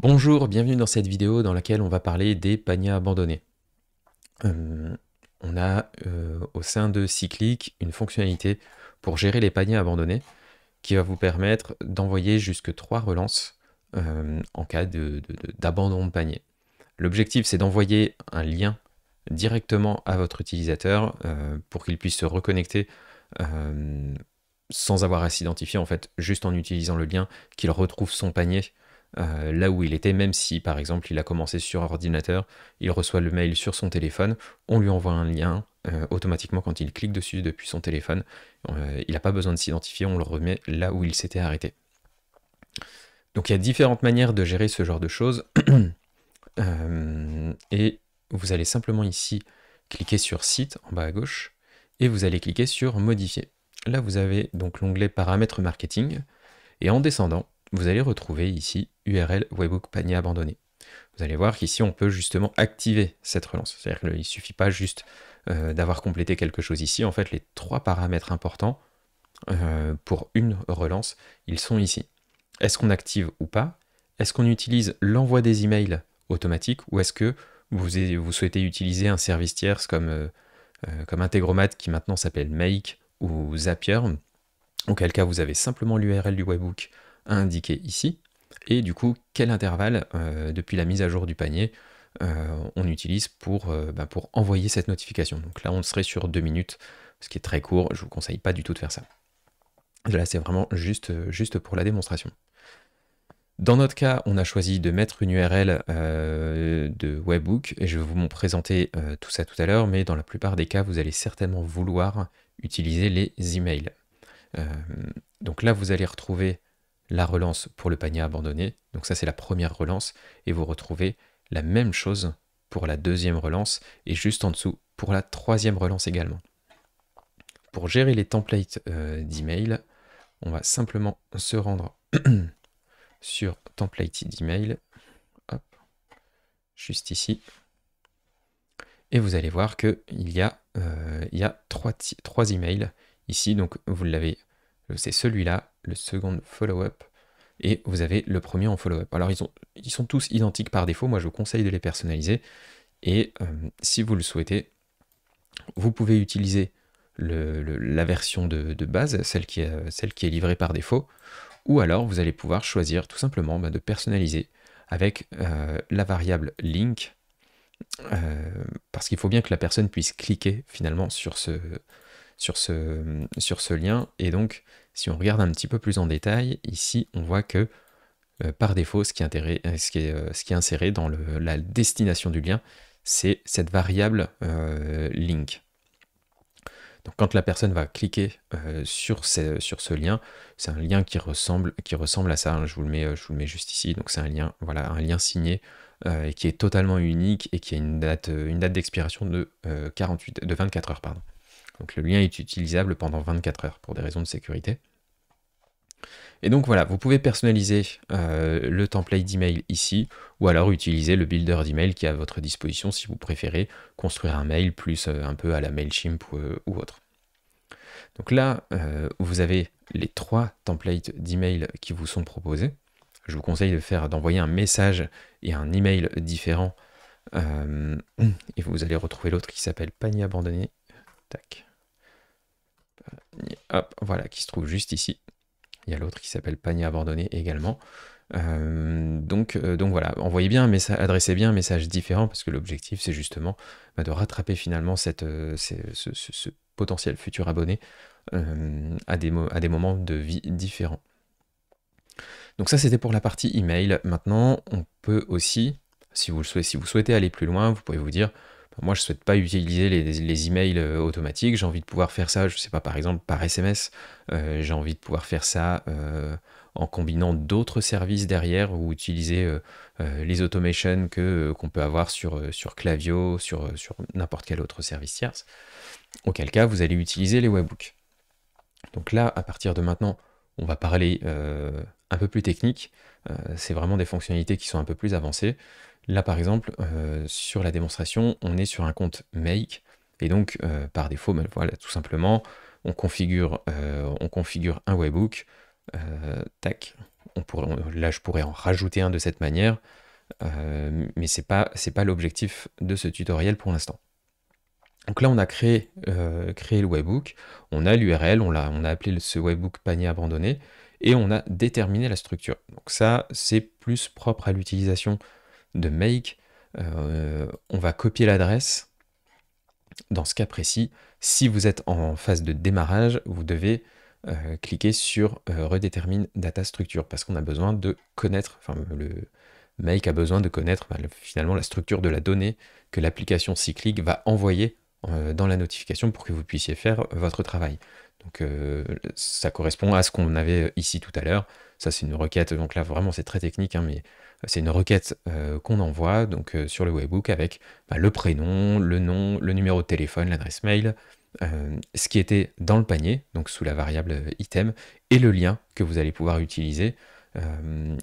Bonjour, bienvenue dans cette vidéo dans laquelle on va parler des paniers abandonnés. On a au sein de Cyclic une fonctionnalité pour gérer les paniers abandonnés qui va vous permettre d'envoyer jusque 3 relances en cas d'abandon de panier. L'objectif, c'est d'envoyer un lien directement à votre utilisateur pour qu'il puisse se reconnecter sans avoir à s'identifier, en fait, juste en utilisant le lien, qu'il retrouve son panier là où il était, même si par exemple il a commencé sur ordinateur, il reçoit le mail sur son téléphone, on lui envoie un lien automatiquement quand il clique dessus depuis son téléphone. Il n'a pas besoin de s'identifier, on le remet là où il s'était arrêté. Donc il y a différentes manières de gérer ce genre de choses. Et vous allez simplement ici cliquer sur Site en bas à gauche et vous allez cliquer sur Modifier. Là vous avez donc l'onglet Paramètres marketing et en descendant, vous allez retrouver ici URL webhook panier abandonné. Vous allez voir qu'ici on peut justement activer cette relance. C'est-à-dire qu'il ne suffit pas juste d'avoir complété quelque chose ici. En fait, les 3 paramètres importants pour une relance, ils sont ici. Est-ce qu'on active ou pas? Est-ce qu'on utilise l'envoi des emails automatiques ou est-ce que vous souhaitez utiliser un service tierce comme Integromat qui maintenant s'appelle Make ou Zapier? Auquel cas vous avez simplement l'URL du webhook à indiquer ici, et du coup quel intervalle depuis la mise à jour du panier on utilise pour envoyer cette notification. Donc là on serait sur 2 minutes, ce qui est très court, je vous conseille pas du tout de faire ça. Là c'est vraiment juste pour la démonstration. Dans notre cas, on a choisi de mettre une URL de webhook, et je vais vous présenter tout ça tout à l'heure, mais dans la plupart des cas, vous allez certainement vouloir utiliser les emails. Donc là, vous allez retrouver la relance pour le panier abandonné. Donc ça, c'est la première relance. Et vous retrouvez la même chose pour la deuxième relance et juste en dessous pour la troisième relance également. Pour gérer les templates d'email, on va simplement se rendre sur template d'email. Hop, juste ici. Et vous allez voir qu'il y a 3 emails ici. Donc vous l'avez, c'est celui-là, le second follow-up, et vous avez le premier en follow-up. Alors ils sont tous identiques par défaut, moi je vous conseille de les personnaliser, et si vous le souhaitez, vous pouvez utiliser la version de base, celle qui est livrée par défaut, ou alors vous allez pouvoir choisir tout simplement de personnaliser avec la variable link, parce qu'il faut bien que la personne puisse cliquer finalement sur ce lien, et donc si on regarde un petit peu plus en détail, ici on voit que par défaut ce qui est inséré dans la destination du lien, c'est cette variable link. Donc quand la personne va cliquer sur ce lien, c'est un lien qui ressemble à ça, hein, je vous le mets juste ici, donc c'est un lien, voilà, un lien signé et qui est totalement unique et qui a une date d'expiration de 24 heures, pardon. Donc le lien est utilisable pendant 24 heures pour des raisons de sécurité. Et donc voilà, vous pouvez personnaliser le template d'email ici, ou alors utiliser le builder d'email qui est à votre disposition si vous préférez construire un mail plus un peu à la Mailchimp ou autre. Donc là, vous avez les 3 templates d'email qui vous sont proposés. Je vous conseille d'envoyer un message et un email différent, et vous allez retrouver l'autre qui s'appelle panier abandonné. Tac. Hop, voilà, qui se trouve juste ici. Il y a l'autre qui s'appelle panier abandonné également. Donc voilà, envoyez bien un message, adressez bien un message différent, parce que l'objectif c'est justement de rattraper finalement ce potentiel futur abonné à des moments de vie différents. Donc ça c'était pour la partie email. Maintenant on peut aussi, si vous souhaitez aller plus loin, vous pouvez vous dire, moi je ne souhaite pas utiliser les emails automatiques, j'ai envie de pouvoir faire ça, je ne sais pas, par exemple par SMS, j'ai envie de pouvoir faire ça en combinant d'autres services derrière, ou utiliser les automations qu'on peut avoir sur Klaviyo, sur n'importe quel autre service tierce, auquel cas vous allez utiliser les webhooks. Donc là, à partir de maintenant, on va parler un peu plus technique, c'est vraiment des fonctionnalités qui sont un peu plus avancées. Là par exemple, sur la démonstration, on est sur un compte Make, et donc par défaut, voilà, tout simplement, on configure un webhook, tac, là, je pourrais en rajouter un de cette manière, mais c'est pas l'objectif de ce tutoriel pour l'instant. Donc là, on a créé le webhook, on a l'URL, on a appelé ce webhook panier abandonné, et on a déterminé la structure. Donc ça, c'est plus propre à l'utilisation de Make. On va copier l'adresse. Dans ce cas précis, si vous êtes en phase de démarrage, vous devez cliquer sur redétermine data structure, parce qu'on a besoin de connaître, enfin le Make a besoin de connaître finalement la structure de la donnée que l'application cyclique va envoyer dans la notification pour que vous puissiez faire votre travail. Donc ça correspond à ce qu'on avait ici tout à l'heure. Ça, c'est une requête, donc là vraiment c'est très technique, hein, mais c'est une requête qu'on envoie donc, sur le webhook avec le prénom, le nom, le numéro de téléphone, l'adresse mail, ce qui était dans le panier, donc sous la variable item, et le lien que vous allez pouvoir utiliser,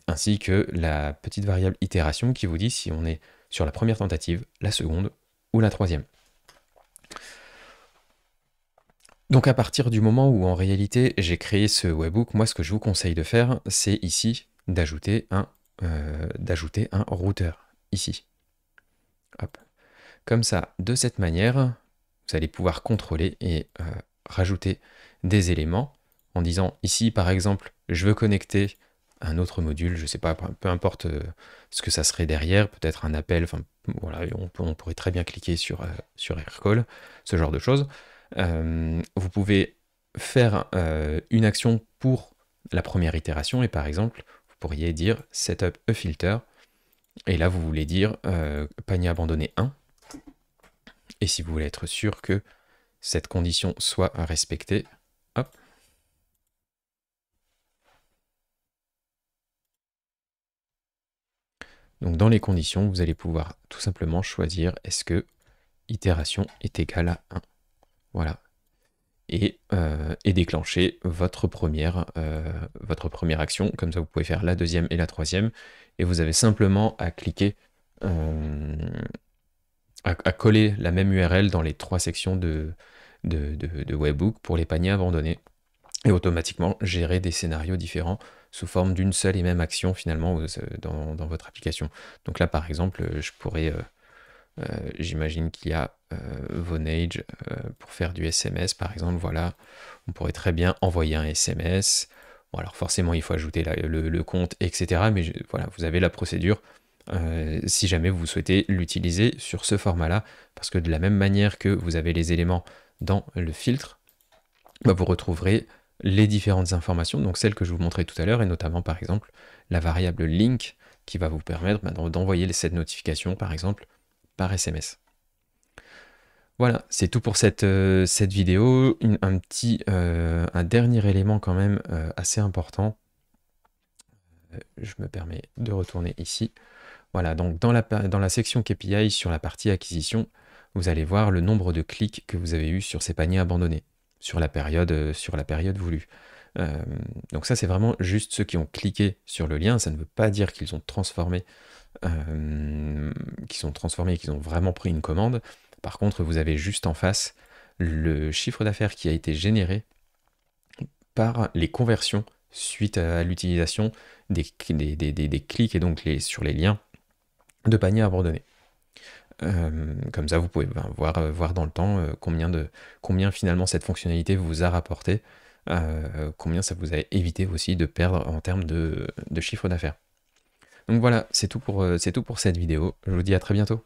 ainsi que la petite variable itération qui vous dit si on est sur la première tentative, la seconde ou la troisième. Donc à partir du moment où en réalité j'ai créé ce webhook, moi ce que je vous conseille de faire, c'est ici d'ajouter un routeur, ici. Hop. Comme ça, de cette manière, vous allez pouvoir contrôler et rajouter des éléments en disant ici par exemple, je veux connecter un autre module, je ne sais pas, peu importe ce que ça serait derrière, peut-être un appel, enfin voilà, on pourrait très bien cliquer sur Aircall, ce genre de choses. Vous pouvez faire une action pour la première itération et par exemple, vous pourriez dire setup a filter et là vous voulez dire panier abandonné 1 et si vous voulez être sûr que cette condition soit respectée, hop. Donc dans les conditions, vous allez pouvoir tout simplement choisir est-ce que itération est égale à 1. Voilà. Et déclencher votre première action. Comme ça, vous pouvez faire la deuxième et la troisième. Et vous avez simplement à cliquer, à coller la même URL dans les 3 sections de webhook pour les paniers abandonnés. Et automatiquement gérer des scénarios différents sous forme d'une seule et même action finalement dans votre application. Donc là, par exemple, je pourrais... j'imagine qu'il y a Vonage pour faire du SMS par exemple, voilà, on pourrait très bien envoyer un SMS, bon alors forcément il faut ajouter le compte, etc. Mais voilà, vous avez la procédure si jamais vous souhaitez l'utiliser sur ce format-là, parce que de la même manière que vous avez les éléments dans le filtre, vous retrouverez les différentes informations, donc celles que je vous montrais tout à l'heure, et notamment par exemple la variable link qui va vous permettre d'envoyer cette notification par exemple par SMS. Voilà, c'est tout pour cette vidéo. Un dernier élément quand même assez important. Je me permets de retourner ici. Voilà, donc dans la section KPI sur la partie acquisition, vous allez voir le nombre de clics que vous avez eu sur ces paniers abandonnés sur la période voulue. Donc ça, c'est vraiment juste ceux qui ont cliqué sur le lien. Ça ne veut pas dire qu'ils ont transformé et qu'ils ont vraiment pris une commande. Par contre, vous avez juste en face le chiffre d'affaires qui a été généré par les conversions suite à l'utilisation des clics et donc sur les liens de paniers abandonnés. Comme ça, vous pouvez voir dans le temps combien finalement cette fonctionnalité vous a rapporté, combien ça vous a évité aussi de perdre en termes de chiffre d'affaires. Donc voilà, c'est tout pour cette vidéo. Je vous dis à très bientôt.